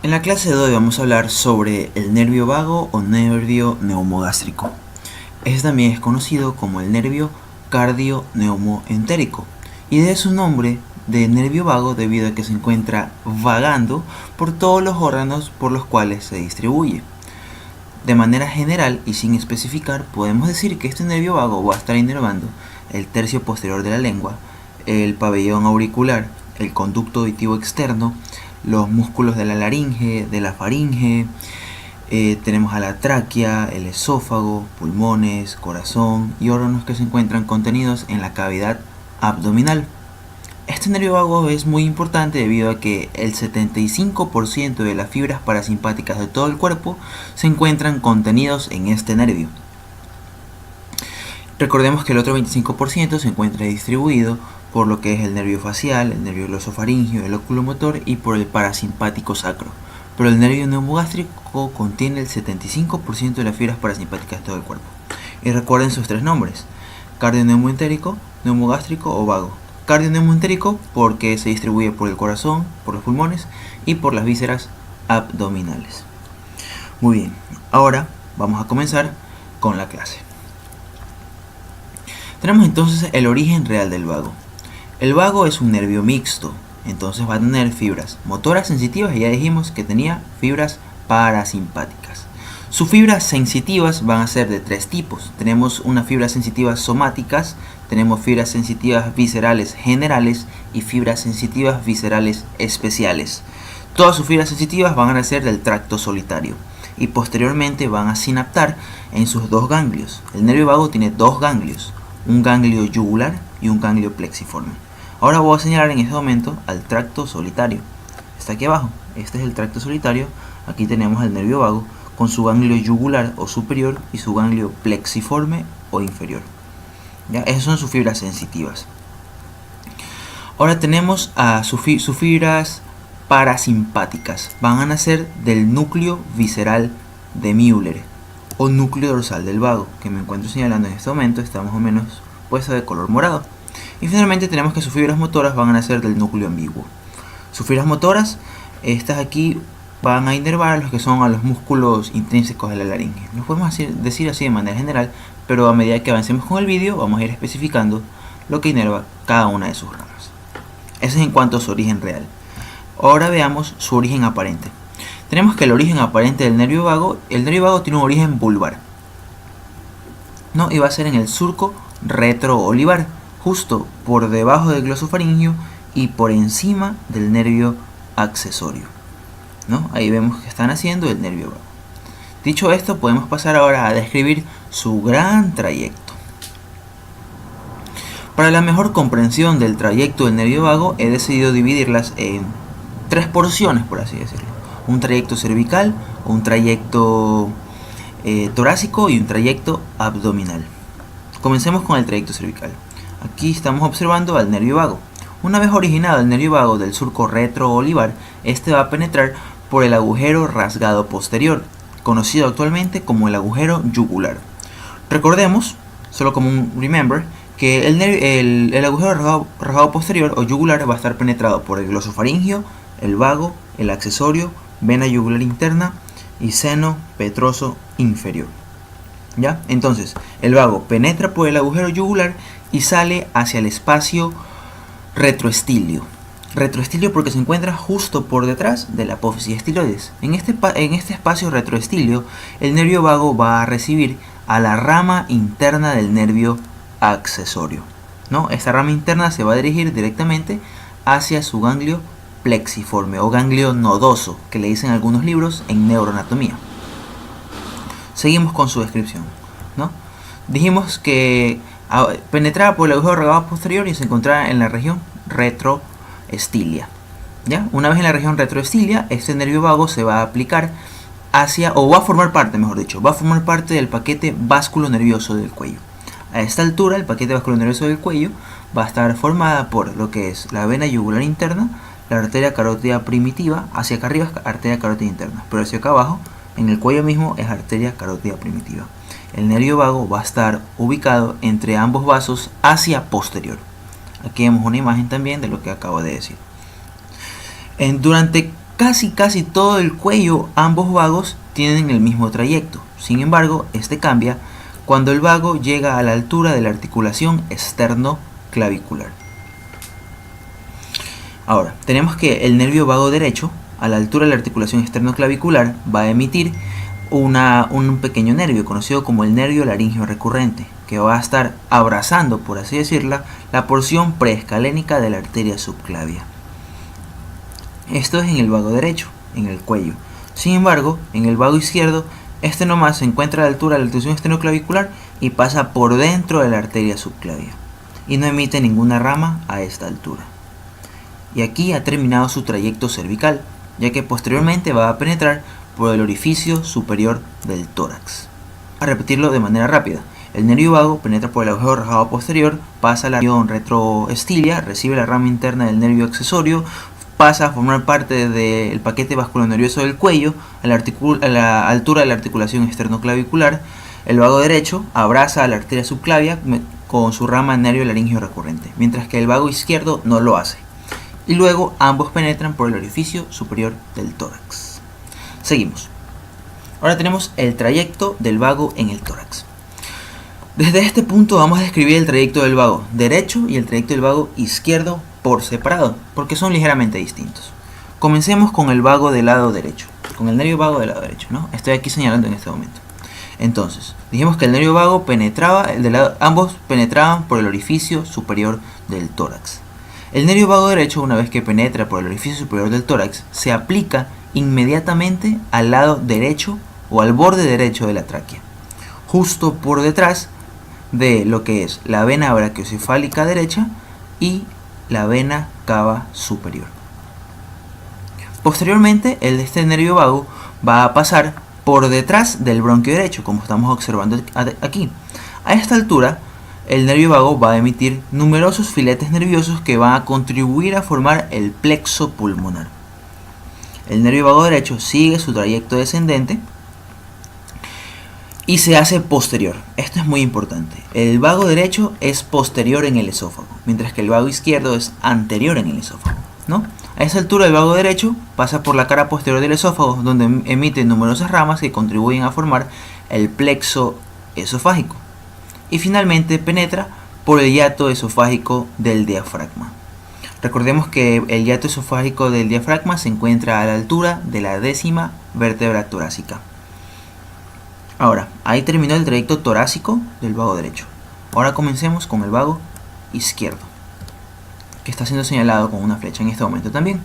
En la clase de hoy vamos a hablar sobre el nervio vago o nervio neumogástrico. Este también es conocido como el nervio cardio-neumoentérico y de su nombre de nervio vago debido a que se encuentra vagando por todos los órganos por los cuales se distribuye. De manera general y sin especificar, podemos decir que este nervio vago va a estar inervando el tercio posterior de la lengua, el pabellón auricular, el conducto auditivo externo, los músculos de la laringe, de la faringe, tenemos a la tráquea, el esófago, pulmones, corazón y órganos que se encuentran contenidos en la cavidad abdominal. Este nervio vago es muy importante debido a que el 75% de las fibras parasimpáticas de todo el cuerpo se encuentran contenidos en este nervio. Recordemos que el otro 25% se encuentra distribuido por lo que es el nervio facial, el nervio glosofaringeo, el oculomotor y por el parasimpático sacro. Pero el nervio neumogástrico contiene el 75% de las fibras parasimpáticas de todo el cuerpo. Y recuerden sus tres nombres: cardio-neumoentérico, neumogástrico o vago. Cardio-neumoentérico porque se distribuye por el corazón, por los pulmones y por las vísceras abdominales. Muy bien, ahora vamos a comenzar con la clase. Tenemos entonces el origen real del vago. El vago es un nervio mixto, entonces va a tener fibras motoras sensitivas y ya dijimos que tenía fibras parasimpáticas. Sus fibras sensitivas van a ser de tres tipos. Tenemos unas fibras sensitivas somáticas, tenemos fibras sensitivas viscerales generales y fibras sensitivas viscerales especiales. Todas sus fibras sensitivas van a ser del tracto solitario y posteriormente van a sinaptar en sus dos ganglios. El nervio vago tiene dos ganglios, un ganglio yugular y un ganglio plexiforme. Ahora voy a señalar en este momento al tracto solitario. Está aquí abajo, este es el tracto solitario. Aquí tenemos el nervio vago con su ganglio yugular o superior y su ganglio plexiforme o inferior. ¿Ya? Esas son sus fibras sensitivas. Ahora tenemos a sus fibras parasimpáticas. Van a nacer del núcleo visceral de Müller o núcleo dorsal del vago, que me encuentro señalando en este momento, está más o menos puesto de color morado. Y finalmente tenemos que sus fibras motoras van a nacer del núcleo ambiguo. Sus fibras motoras, estas aquí van a inervar a los que son a los músculos intrínsecos de la laringe. Los podemos decir así de manera general, pero a medida que avancemos con el vídeo vamos a ir especificando lo que inerva cada una de sus ramas. Eso es en cuanto a su origen real. Ahora veamos su origen aparente. Tenemos que el origen aparente del nervio vago, el nervio vago tiene un origen vulvar, ¿no? Y va a ser en el surco retroolivar, justo por debajo del glosofaringio y por encima del nervio accesorio, ¿no? Ahí vemos que está naciendo el nervio vago. Dicho esto, podemos pasar ahora a describir su gran trayecto. Para la mejor comprensión del trayecto del nervio vago, he decidido dividirlas en tres porciones, por así decirlo. Un trayecto cervical, un trayecto torácico y un trayecto abdominal. Comencemos con el trayecto cervical. Aquí estamos observando al nervio vago. Una vez originado el nervio vago del surco retroolivar, este va a penetrar por el agujero rasgado posterior, conocido actualmente como el agujero yugular. Recordemos, solo como un remember, que el agujero rasgado posterior o yugular va a estar penetrado por el glosofaringio, el vago, el accesorio, vena yugular interna y seno petroso inferior. ¿Ya? Entonces, el vago penetra por el agujero yugular y sale hacia el espacio retroestilio. Retroestilio porque se encuentra justo por detrás de la apófisis estiloides. En este espacio retroestilio, el nervio vago va a recibir a la rama interna del nervio accesorio, ¿no? Esta rama interna se va a dirigir directamente hacia su ganglio plexiforme o ganglio nodoso, que le dicen algunos libros en neuroanatomía. Seguimos con su descripción, ¿no? Dijimos que penetraba por el agujero rasgado posterior y se encontraba en la región retroestilia. ¿Ya? Una vez en la región retroestilia, este nervio vago se va a aplicar hacia, o va a formar parte, mejor dicho, va a formar parte del paquete vasculo nervioso del cuello. A esta altura, el paquete vasculo nervioso del cuello va a estar formada por lo que es la vena yugular interna, la arteria carótida primitiva, hacia acá arriba es arteria carótida interna, pero hacia acá abajo, en el cuello mismo, es arteria carótida primitiva. El nervio vago va a estar ubicado entre ambos vasos hacia posterior. Aquí vemos una imagen también de lo que acabo de decir. Durante casi todo el cuello, ambos vagos tienen el mismo trayecto. Sin embargo, este cambia cuando el vago llega a la altura de la articulación esternoclavicular. Ahora, tenemos que el nervio vago derecho, a la altura de la articulación esternoclavicular, va a emitir un pequeño nervio conocido como el nervio laringio recurrente, que va a estar abrazando, por así decirlo, la porción preescalénica de la arteria subclavia. Esto es en el vago derecho, en el cuello. Sin embargo, en el vago izquierdo, este nomás se encuentra a la altura de la articulación esternoclavicular y pasa por dentro de la arteria subclavia y no emite ninguna rama a esta altura. Y aquí ha terminado su trayecto cervical, ya que posteriormente va a penetrar por el orificio superior del tórax. A repetirlo de manera rápida. El nervio vago penetra por el agujero rajado posterior, pasa a la región retroestilia, recibe la rama interna del nervio accesorio, pasa a formar parte del paquete vasculonervioso del cuello a la altura de la articulación esternoclavicular. El vago derecho abraza a la arteria subclavia con su rama nervio laringio recurrente, mientras que el vago izquierdo no lo hace. Y luego ambos penetran por el orificio superior del tórax. Seguimos. Ahora tenemos el trayecto del vago en el tórax. Desde este punto vamos a describir el trayecto del vago derecho y el trayecto del vago izquierdo por separado, porque son ligeramente distintos. Comencemos con el vago del lado derecho, con el nervio vago del lado derecho, ¿no? Estoy aquí señalando en este momento. Entonces, dijimos que el nervio vago ambos penetraban por el orificio superior del tórax. El nervio vago derecho, una vez que penetra por el orificio superior del tórax, se aplica inmediatamente al lado derecho o al borde derecho de la tráquea, justo por detrás de lo que es la vena brachiocefálica derecha y la vena cava superior. Posteriormente, este nervio vago va a pasar por detrás del bronquio derecho, como estamos observando aquí. A esta altura, el nervio vago va a emitir numerosos filetes nerviosos que van a contribuir a formar el plexo pulmonar. El nervio vago derecho sigue su trayecto descendente y se hace posterior. Esto es muy importante. El vago derecho es posterior en el esófago, mientras que el vago izquierdo es anterior en el esófago, ¿no? A esa altura el vago derecho pasa por la cara posterior del esófago, donde emite numerosas ramas que contribuyen a formar el plexo esofágico. Y finalmente penetra por el hiato esofágico del diafragma. Recordemos que el hiato esofágico del diafragma se encuentra a la altura de la 10ª vértebra torácica. Ahora, ahí terminó el trayecto torácico del vago derecho. Ahora comencemos con el vago izquierdo, que está siendo señalado con una flecha en este momento también.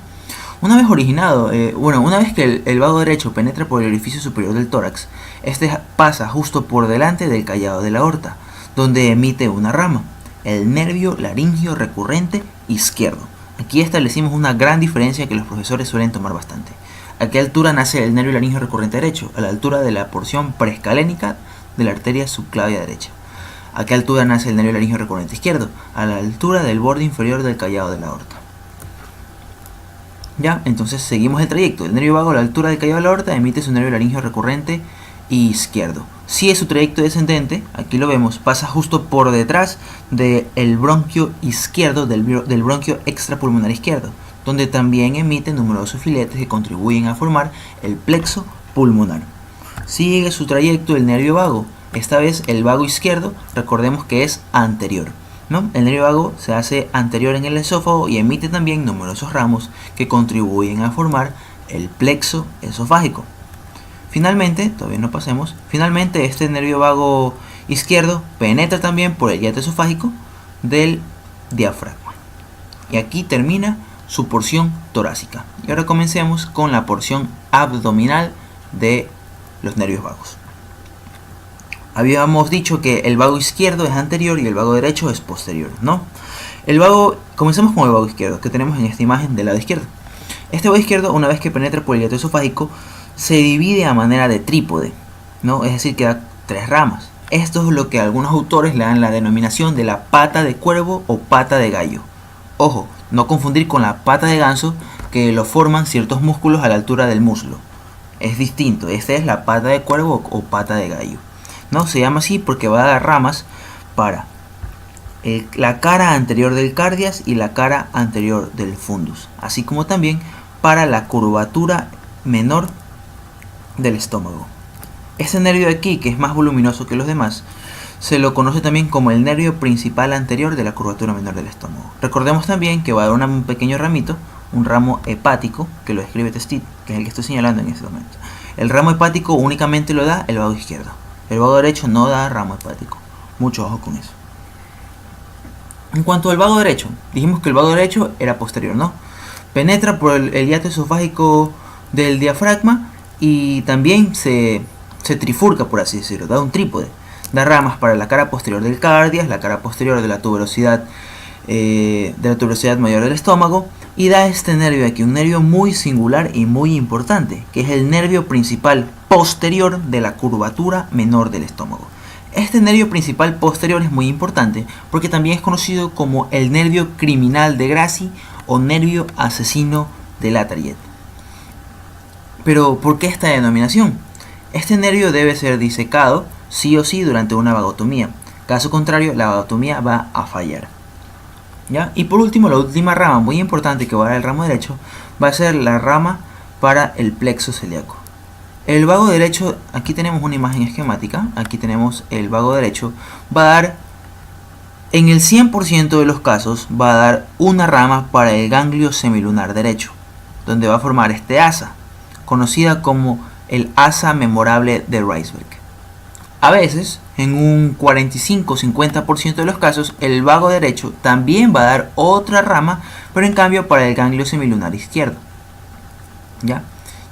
Una vez originado, una vez que el vago derecho penetra por el orificio superior del tórax, este pasa justo por delante del callado de la aorta, donde emite una rama, el nervio laringio recurrente izquierdo. Aquí establecimos una gran diferencia que los profesores suelen tomar bastante. ¿A qué altura nace el nervio laringio recurrente derecho? A la altura de la porción preescalénica de la arteria subclavia derecha. ¿A qué altura nace el nervio laringio recurrente izquierdo? A la altura del borde inferior del callado de la aorta. Ya, entonces seguimos el trayecto. El nervio vago a la altura del callado de la aorta emite su nervio laringio recurrente izquierdo. Si es su trayecto descendente, aquí lo vemos, pasa justo por detrás del bronquio izquierdo, del bronquio extrapulmonar izquierdo, donde también emite numerosos filetes que contribuyen a formar el plexo pulmonar. Sigue su trayecto el nervio vago, esta vez el vago izquierdo, recordemos que es anterior, ¿no? El nervio vago se hace anterior en el esófago y emite también numerosos ramos que contribuyen a formar el plexo esofágico. Finalmente, todavía no pasemos, finalmente este nervio vago izquierdo penetra también por el hiato esofágico del diafragma. Y aquí termina su porción torácica. Y ahora comencemos con la porción abdominal de los nervios vagos. Habíamos dicho que el vago izquierdo es anterior y el vago derecho es posterior, ¿no? Comencemos con el vago izquierdo, que tenemos en esta imagen del lado izquierdo. Este vago izquierdo, una vez que penetra por el hiato esofágico, se divide a manera de trípode, ¿no? Es decir, que da 3 ramas. Esto es lo que algunos autores le dan la denominación de la pata de cuervo o pata de gallo. Ojo, no confundir con la pata de ganso, que lo forman ciertos músculos a la altura del muslo. Es distinto, esta es la pata de cuervo o pata de gallo, ¿no? Se llama así porque va a dar ramas para la cara anterior del cardias y la cara anterior del fundus, así como también para la curvatura menor del estómago. Este nervio de aquí, que es más voluminoso que los demás, se lo conoce también como el nervio principal anterior de la curvatura menor del estómago. Recordemos también que va a dar un pequeño ramito, un ramo hepático, que lo describe Testit, que es el que estoy señalando en este momento. El ramo hepático únicamente lo da el vago izquierdo. El vago derecho no da ramo hepático. Mucho ojo con eso. En cuanto al vago derecho, dijimos que el vago derecho era posterior, ¿no? Penetra por el hiato esofágico del diafragma y también se trifurca, por así decirlo, da un trípode. Da ramas para la cara posterior del cardias, la cara posterior de la tuberosidad mayor del estómago, y da este nervio aquí, un nervio muy singular y muy importante, que es el nervio principal posterior de la curvatura menor del estómago. Este nervio principal posterior es muy importante porque también es conocido como el nervio criminal de Grassi o nervio asesino de Lafayette. Pero ¿por qué esta denominación? Este nervio debe ser disecado sí o sí durante una vagotomía. Caso contrario, la vagotomía va a fallar. ¿Ya? Y por último, la última rama muy importante que va a dar el ramo derecho va a ser la rama para el plexo celíaco. El vago derecho, aquí tenemos una imagen esquemática, aquí tenemos el vago derecho, va a dar, en el 100% de los casos, va a dar una rama para el ganglio semilunar derecho, donde va a formar este asa, conocida como el asa memorable de Reisberg. A veces, en un 45-50% de los casos, el vago derecho también va a dar otra rama, pero en cambio para el ganglio semilunar izquierdo. ¿Ya?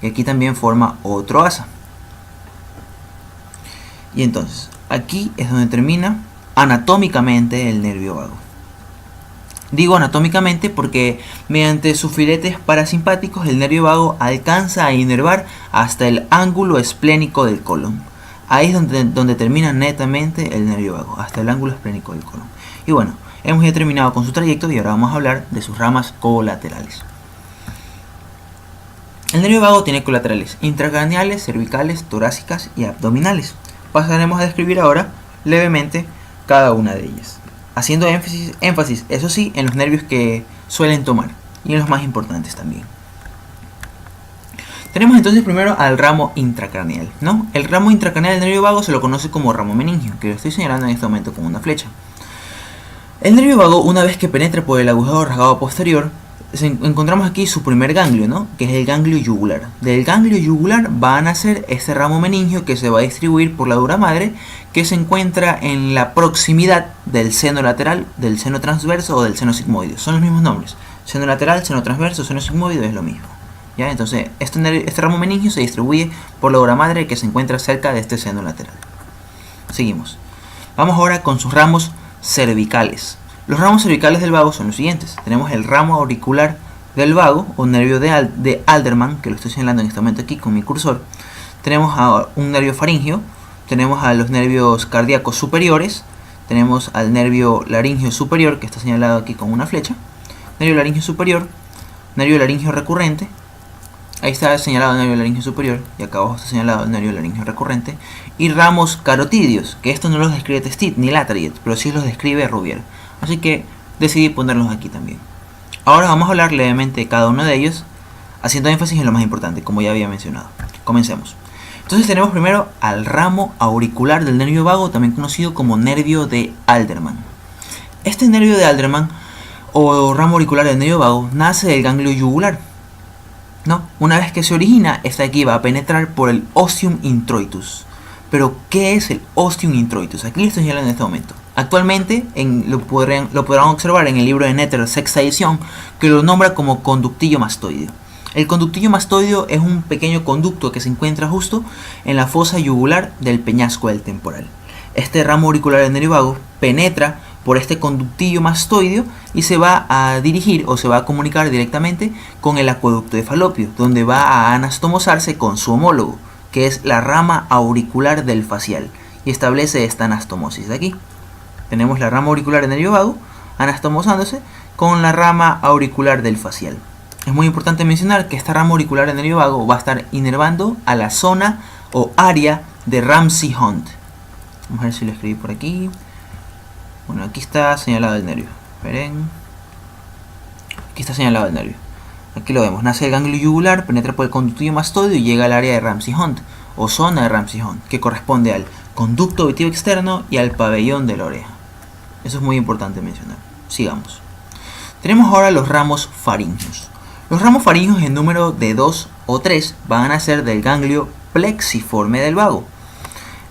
Y aquí también forma otro asa. Y entonces, aquí es donde termina anatómicamente el nervio vago. Digo anatómicamente porque mediante sus filetes parasimpáticos el nervio vago alcanza a inervar hasta el ángulo esplénico del colon. Ahí es donde termina netamente el nervio vago, hasta el ángulo esplénico del colon. Y bueno, hemos ya terminado con su trayecto y ahora vamos a hablar de sus ramas colaterales. El nervio vago tiene colaterales intracraneales, cervicales, torácicas y abdominales. Pasaremos a describir ahora levemente cada una de ellas, haciendo énfasis, eso sí, en los nervios que suelen tomar y en los más importantes también. Tenemos entonces primero al ramo intracraneal, ¿no? El ramo intracraneal del nervio vago se lo conoce como ramo meningio, que lo estoy señalando en este momento con una flecha. El nervio vago, una vez que penetra por el agujero rasgado posterior, encontramos aquí su primer ganglio, ¿no? Que es el ganglio yugular. Del ganglio yugular va a nacer este ramo meningio que se va a distribuir por la dura madre, que se encuentra en la proximidad del seno lateral, del seno transverso o del seno sigmoideo. Son los mismos nombres. Seno lateral, seno transverso, seno sigmoideo es lo mismo. ¿Ya? Entonces, este ramo meningio se distribuye por la dura madre que se encuentra cerca de este seno lateral. Seguimos. Vamos ahora con sus ramos cervicales. Los ramos cervicales del vago son los siguientes. Tenemos el ramo auricular del vago, o nervio de Alderman, que lo estoy señalando en este momento aquí con mi cursor. Tenemos a un nervio faringeo, tenemos a los nervios cardíacos superiores, tenemos al nervio laringeo superior, que está señalado aquí con una flecha, nervio laringeo superior, nervio laringeo recurrente, ahí está señalado el nervio laringeo superior, y acá abajo está señalado el nervio laringeo recurrente, y ramos carotídeos, que esto no los describe Testit ni Lafayette, pero sí los describe Rouvier. Así que decidí ponerlos aquí también. Ahora vamos a hablar levemente de cada uno de ellos, haciendo énfasis en lo más importante, como ya había mencionado. Comencemos. Entonces tenemos primero al ramo auricular del nervio vago, también conocido como nervio de Alderman. Este nervio de Alderman, o ramo auricular del nervio vago, nace del ganglio yugular. ¿No? Una vez que se origina, esta aquí va a penetrar por el ostium introitus. Pero, ¿qué es el ostium introitus? Aquí lo estoy señalando en este momento. Actualmente lo podrán observar en el libro de Netter, sexta edición, que lo nombra como conductillo mastoideo. El conductillo mastoideo es un pequeño conducto que se encuentra justo en la fosa yugular del peñasco del temporal. Este ramo auricular del nervio vago penetra por este conductillo mastoideo y se va a dirigir o se va a comunicar directamente con el acueducto de Falopio, donde va a anastomosarse con su homólogo, que es la rama auricular del facial, y establece esta anastomosis de aquí. Tenemos la rama auricular del nervio vago anastomosándose con la rama auricular del facial. Es muy importante mencionar que esta rama auricular del nervio vago va a estar inervando a la zona o área de Ramsay-Hunt. Vamos a ver si lo escribí por aquí. Bueno, aquí está señalado el nervio. Esperen. Aquí está señalado el nervio. Aquí lo vemos, nace el ganglio yugular, penetra por el conducto mastoideo y llega al área de Ramsay-Hunt o zona de Ramsay-Hunt, que corresponde al conducto auditivo externo y al pabellón de la oreja. Eso es muy importante mencionar. Sigamos. Tenemos ahora los ramos faríngeos. Los ramos faríngeos en número de 2 o 3 van a nacer del ganglio plexiforme del vago.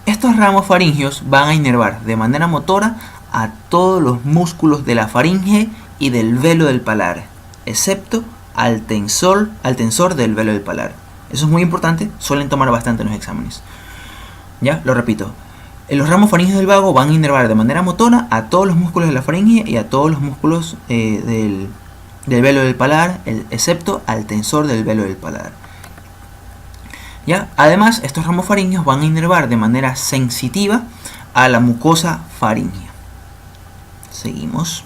Estos ramos faríngeos van a inervar de manera motora a todos los músculos de la faringe y del velo del palar, excepto al tensor del velo del palar. Eso es muy importante, suelen tomar bastante en los exámenes. Ya, lo repito. Los ramos faríngeos del vago van a inervar de manera motora a todos los músculos de la faringe y a todos los músculos del velo del palar, excepto al tensor del velo del palar. ¿Ya? Además, estos ramos faríngeos van a inervar de manera sensitiva a la mucosa faríngea. Seguimos.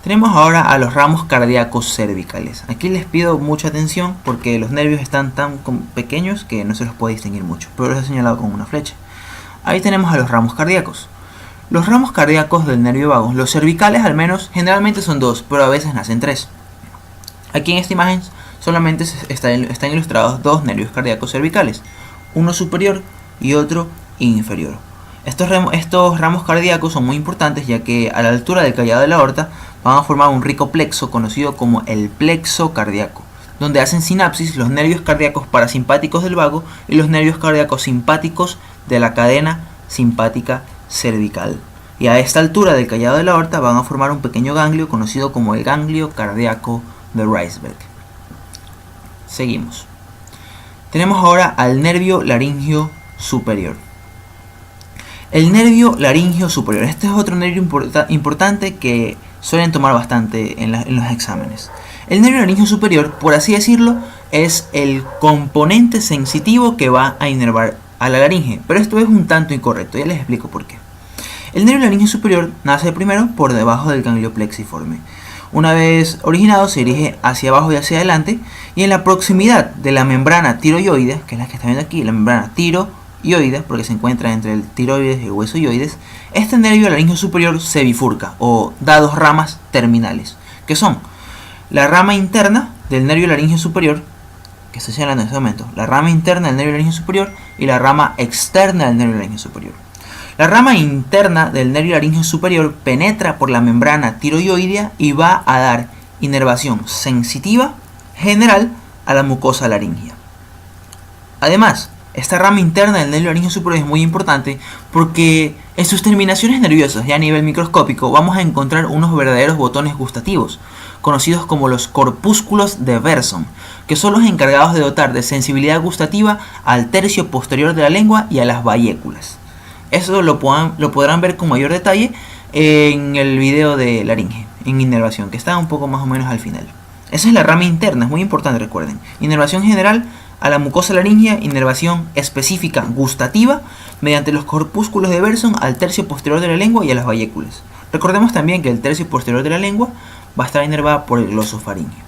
Tenemos ahora a los ramos cardíacos cervicales. Aquí les pido mucha atención porque los nervios están tan pequeños que no se los puede distinguir mucho, pero los he señalado con una flecha. Ahí tenemos a los ramos cardíacos. Los ramos cardíacos del nervio vago, los cervicales al menos, generalmente son 2, pero a veces nacen 3. Aquí en esta imagen solamente están ilustrados 2 nervios cardíacos cervicales, uno superior y otro inferior. Estos ramos cardíacos son muy importantes ya que a la altura del callado de la aorta van a formar un rico plexo conocido como el plexo cardíaco, donde hacen sinapsis los nervios cardíacos parasimpáticos del vago y los nervios cardíacos simpáticos de la cadena simpática cervical. Y a esta altura del callado de la aorta van a formar un pequeño ganglio conocido como el ganglio cardíaco de Reisberg. Seguimos. Tenemos ahora al nervio laringio superior. El nervio laringio superior. Este es otro nervio importante que suelen tomar bastante en los exámenes. El nervio laringio superior, por así decirlo, es el componente sensitivo que va a inervar a la laringe. Pero esto es un tanto incorrecto, ya les explico por qué. El nervio laringio superior nace primero por debajo del ganglio plexiforme. Una vez originado se dirige hacia abajo y hacia adelante, y en la proximidad de la membrana tiroides, que es la que está viendo aquí, la membrana tiroides, porque se encuentra entre el tiroides y el hueso ioides, este nervio laringio superior se bifurca o da 2 ramas terminales, que son la rama interna del nervio laringio superior, que estoy señalando en este momento, la rama interna del nervio laringio superior y la rama externa del nervio laringio superior. La rama interna del nervio laringio superior penetra por la membrana tiroidea y va a dar inervación sensitiva general a la mucosa laringea. Además, esta rama interna del nervio laringio superior es muy importante porque en sus terminaciones nerviosas, ya a nivel microscópico, vamos a encontrar unos verdaderos botones gustativos, conocidos como los corpúsculos de Berson, que son los encargados de dotar de sensibilidad gustativa al tercio posterior de la lengua y a las bayéculas. Eso lo podrán ver con mayor detalle en el video de laringe, en inervación, que está un poco más o menos al final. Esa es la rama interna, es muy importante, recuerden. Inervación general a la mucosa laringea, inervación específica gustativa mediante los corpúsculos de Berson al tercio posterior de la lengua y a las bayéculas. Recordemos también que el tercio posterior de la lengua va a estar inervada por el glosofaringeo.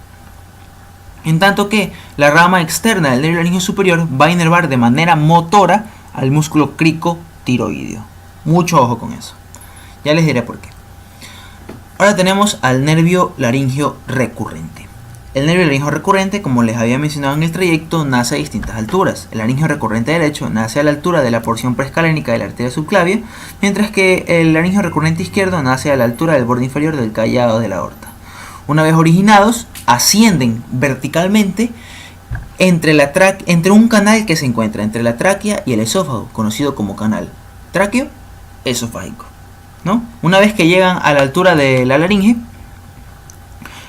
En tanto que la rama externa del nervio laringio superior va a inervar de manera motora al músculo cricotiroideo. Mucho ojo con eso. Ya les diré por qué. Ahora tenemos al nervio laringio recurrente. El nervio laringio recurrente, como les había mencionado en el trayecto, nace a distintas alturas. El laringio recurrente derecho nace a la altura de la porción preescalénica de la arteria subclavia, mientras que el laringio recurrente izquierdo nace a la altura del borde inferior del callado de la aorta. Una vez originados, ascienden verticalmente entre un canal que se encuentra entre la tráquea y el esófago, conocido como canal tráqueo-esofágico, ¿no? Una vez que llegan a la altura de la laringe,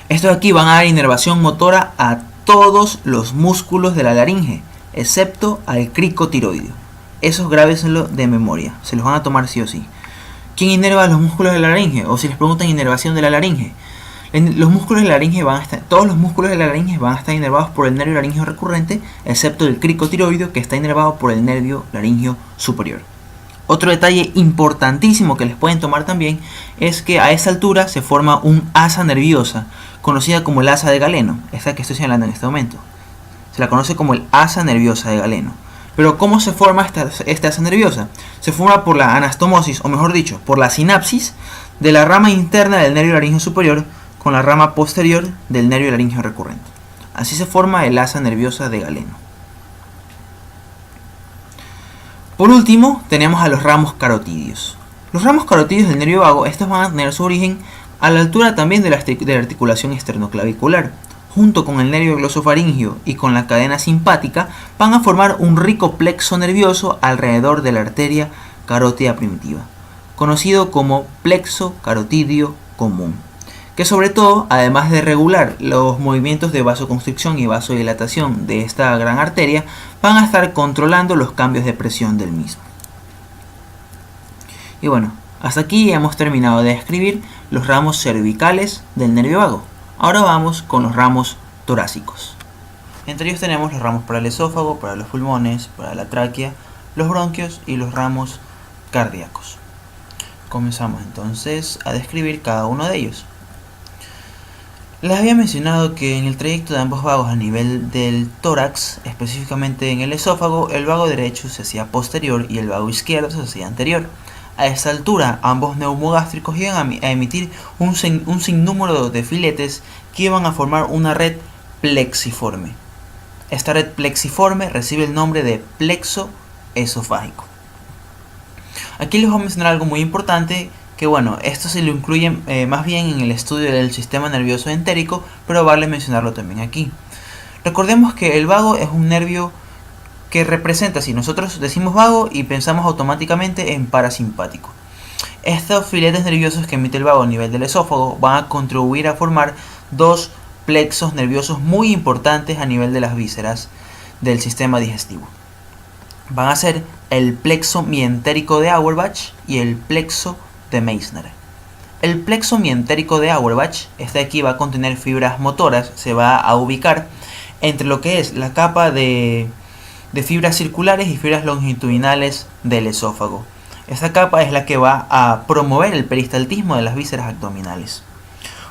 estos aquí van a dar inervación motora a todos los músculos de la laringe, excepto al cricotiroideo. Esos grábenlo de memoria, se los van a tomar sí o sí. ¿Quién inerva los músculos de la laringe? O si les preguntan inervación de la laringe. Los músculos de la laringe todos los músculos de la laringe van a estar inervados por el nervio laringio recurrente, excepto el cricotiroideo, que está inervado por el nervio laringio superior. Otro detalle importantísimo que les pueden tomar también es que a esa altura se forma un asa nerviosa, conocida como el asa de Galeno, esta que estoy señalando en este momento. Se la conoce como el asa nerviosa de Galeno. Pero ¿cómo se forma esta asa nerviosa? Se forma por la anastomosis, o mejor dicho, por la sinapsis de la rama interna del nervio laringio superior con la rama posterior del nervio laringio recurrente. Así se forma el asa nerviosa de Galeno. Por último, tenemos a los ramos carotídeos. Los ramos carotídeos del nervio vago, estos van a tener su origen a la altura también de la articulación esternoclavicular. Junto con el nervio glosofaringio y con la cadena simpática, van a formar un rico plexo nervioso alrededor de la arteria carótida primitiva, conocido como plexo carotídeo común, que sobre todo, además de regular los movimientos de vasoconstricción y vasodilatación de esta gran arteria, van a estar controlando los cambios de presión del mismo. Y bueno, hasta aquí hemos terminado de describir los ramos cervicales del nervio vago. Ahora vamos con los ramos torácicos. Entre ellos tenemos los ramos para el esófago, para los pulmones, para la tráquea, los bronquios y los ramos cardíacos. Comenzamos entonces a describir cada uno de ellos. Les había mencionado que en el trayecto de ambos vagos a nivel del tórax, específicamente en el esófago, el vago derecho se hacía posterior y el vago izquierdo se hacía anterior. A esta altura, ambos neumogástricos iban a emitir un sinnúmero de filetes que iban a formar una red plexiforme. Esta red plexiforme recibe el nombre de plexo esofágico. Aquí les voy a mencionar algo muy importante, que bueno, esto se lo incluye más bien en el estudio del sistema nervioso entérico, pero vale mencionarlo también aquí. Recordemos que el vago es un nervio que representa, si nosotros decimos vago y pensamos automáticamente en parasimpático. Estos filetes nerviosos que emite el vago a nivel del esófago van a contribuir a formar dos plexos nerviosos muy importantes a nivel de las vísceras del sistema digestivo. Van a ser el plexo mientérico de Auerbach y el plexo de Meissner. El plexo mientérico de Auerbach, este de aquí va a contener fibras motoras, se va a ubicar entre lo que es la capa de fibras circulares y fibras longitudinales del esófago. Esta capa es la que va a promover el peristaltismo de las vísceras abdominales.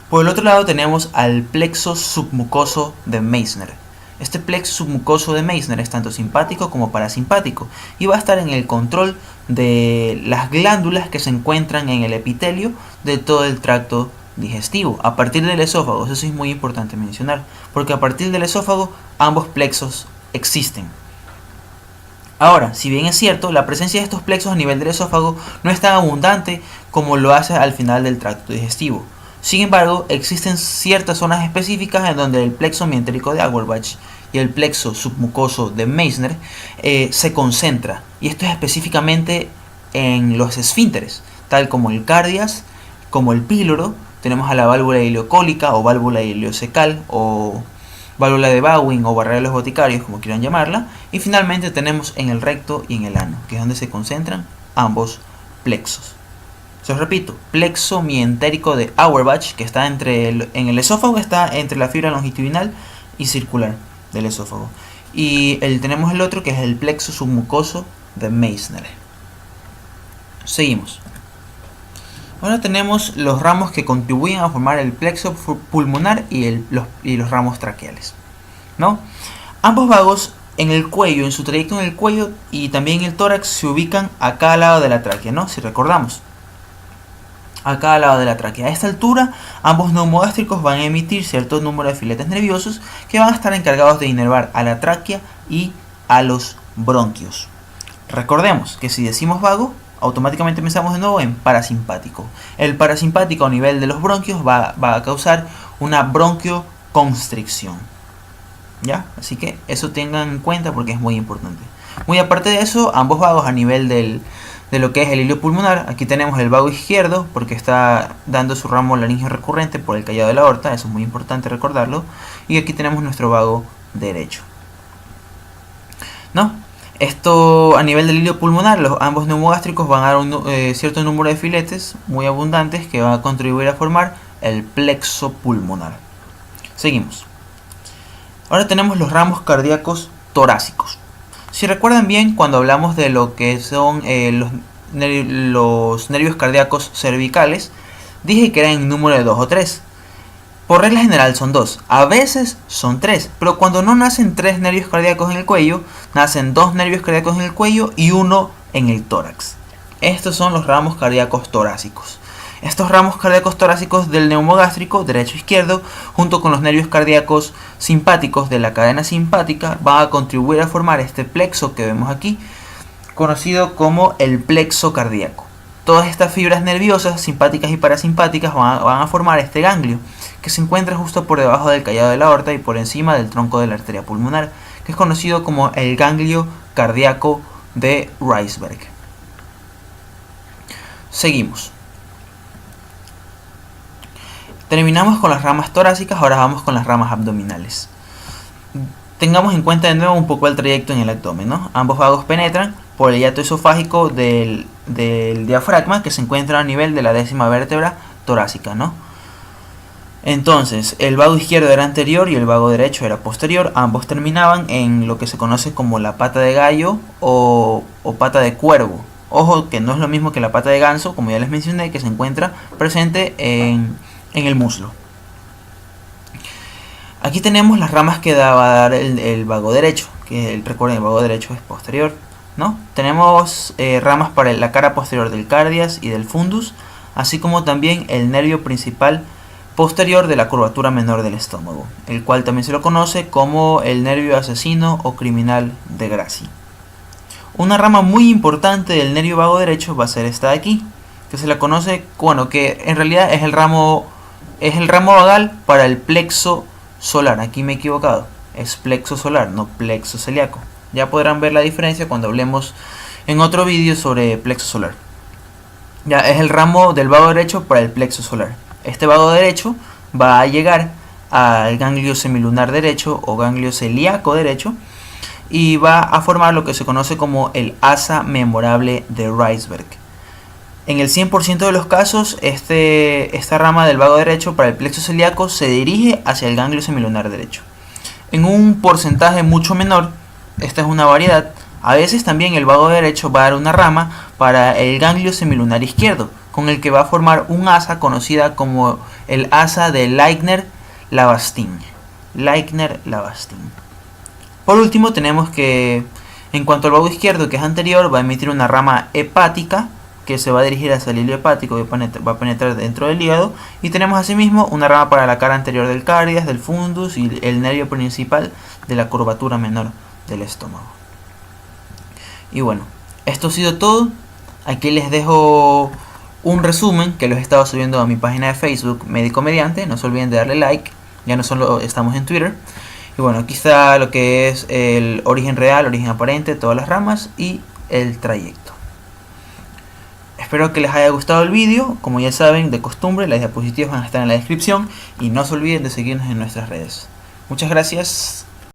Por el otro lado tenemos al plexo submucoso de Meissner. Este plexo submucoso de Meissner es tanto simpático como parasimpático y va a estar en el control de las glándulas que se encuentran en el epitelio de todo el tracto digestivo, a partir del esófago. Eso sí es muy importante mencionar, porque a partir del esófago ambos plexos existen. Ahora, si bien es cierto, la presencia de estos plexos a nivel del esófago no es tan abundante como lo hace al final del tracto digestivo. Sin embargo, existen ciertas zonas específicas en donde el plexo mientérico de Auerbach y el plexo submucoso de Meissner se concentra, y esto es específicamente en los esfínteres, tal como el cardias, como el píloro. Tenemos a la válvula ileocólica o válvula ileocecal o válvula de Bowing o barrera de los boticarios, como quieran llamarla, y finalmente tenemos en el recto y en el ano, que es donde se concentran ambos plexos. Se os repito, plexo mientérico de Auerbach, que está en el esófago, está entre la fibra longitudinal y circular del esófago, y tenemos el otro que es el plexo submucoso de Meissner. Seguimos. Ahora tenemos los ramos que contribuyen a formar el plexo pulmonar y los ramos traqueales, ¿no? Ambos vagos en el cuello, en su trayecto en el cuello y también en el tórax, se ubican a cada lado de la tráquea, ¿no? Si recordamos, a cada lado de la tráquea. A esta altura, ambos neumogástricos van a emitir cierto número de filetes nerviosos que van a estar encargados de inervar a la tráquea y a los bronquios. Recordemos que si decimos vago, automáticamente pensamos de nuevo en parasimpático. El parasimpático a nivel de los bronquios va a causar una bronquioconstricción, ¿ya? Así que eso tengan en cuenta porque es muy importante. Muy aparte de eso, ambos vagos a nivel de lo que es el hilio pulmonar, aquí tenemos el vago izquierdo porque está dando su ramo laringeo recurrente por el callado de la aorta, eso es muy importante recordarlo, y aquí tenemos nuestro vago derecho, ¿no? Esto a nivel del hilio pulmonar, ambos neumogástricos van a dar un cierto número de filetes muy abundantes que van a contribuir a formar el plexo pulmonar. Seguimos. Ahora tenemos los ramos cardíacos torácicos. Si recuerdan bien, cuando hablamos de lo que son los nervios cardíacos cervicales, dije que eran en número de 2 o 3. Por regla general son 2, a veces son 3, pero cuando no nacen 3 nervios cardíacos en el cuello, nacen 2 nervios cardíacos en el cuello y 1 en el tórax. Estos son los ramos cardíacos torácicos. Estos ramos cardíacos torácicos del neumogástrico, derecho e izquierdo, junto con los nervios cardíacos simpáticos de la cadena simpática, van a contribuir a formar este plexo que vemos aquí, conocido como el plexo cardíaco. Todas estas fibras nerviosas, simpáticas y parasimpáticas, van a formar este ganglio, que se encuentra justo por debajo del callado de la aorta y por encima del tronco de la arteria pulmonar, que es conocido como el ganglio cardíaco de Reisberg. Seguimos. Terminamos con las ramas torácicas, ahora vamos con las ramas abdominales. Tengamos en cuenta de nuevo un poco el trayecto en el abdomen, ¿no? Ambos vagos penetran por el hiato esofágico del diafragma, que se encuentra a nivel de la 10ª vértebra torácica, ¿no? Entonces, el vago izquierdo era anterior y el vago derecho era posterior. Ambos terminaban en lo que se conoce como la pata de gallo o pata de cuervo. Ojo que no es lo mismo que la pata de ganso, como ya les mencioné, que se encuentra presente en el muslo. Aquí tenemos las ramas que va a dar el vago derecho, que recuerden, el vago derecho es posterior, ¿no? Tenemos ramas para la cara posterior del cardias y del fundus, así como también el nervio principal posterior de la curvatura menor del estómago, el cual también se lo conoce como el nervio asesino o criminal de Gracie. Una rama muy importante del nervio vago derecho va a ser esta de aquí, que se la conoce, bueno, que en realidad es el ramo vagal para el plexo solar. Aquí me he equivocado, es plexo solar, no plexo celíaco. Ya podrán ver la diferencia cuando hablemos en otro vídeo sobre plexo solar. Ya es el ramo del vago derecho para el plexo solar. Este vago derecho va a llegar al ganglio semilunar derecho o ganglio celíaco derecho y va a formar lo que se conoce como el asa memorable de Reisberg. En el 100% de los casos, esta rama del vago derecho para el plexo celíaco se dirige hacia el ganglio semilunar derecho. En un porcentaje mucho menor, esta es una variedad, a veces también el vago derecho va a dar una rama para el ganglio semilunar izquierdo, con el que va a formar un asa conocida como el asa de Leitner-Lavastin. Por último tenemos que, en cuanto al vago izquierdo, que es anterior, va a emitir una rama hepática, que se va a dirigir hacia el hilo hepático, que va a penetrar dentro del hígado, y tenemos asimismo una rama para la cara anterior del cardias, del fundus y el nervio principal de la curvatura menor del estómago. Y bueno, esto ha sido todo. Aquí les dejo un resumen que los he estado subiendo a mi página de Facebook, Médico Mediante. No se olviden de darle like, ya no solo estamos en Twitter. Y bueno, aquí está lo que es el origen real, origen aparente, todas las ramas y el trayecto. Espero que les haya gustado el vídeo. Como ya saben, de costumbre, las diapositivas van a estar en la descripción. Y no se olviden de seguirnos en nuestras redes. Muchas gracias.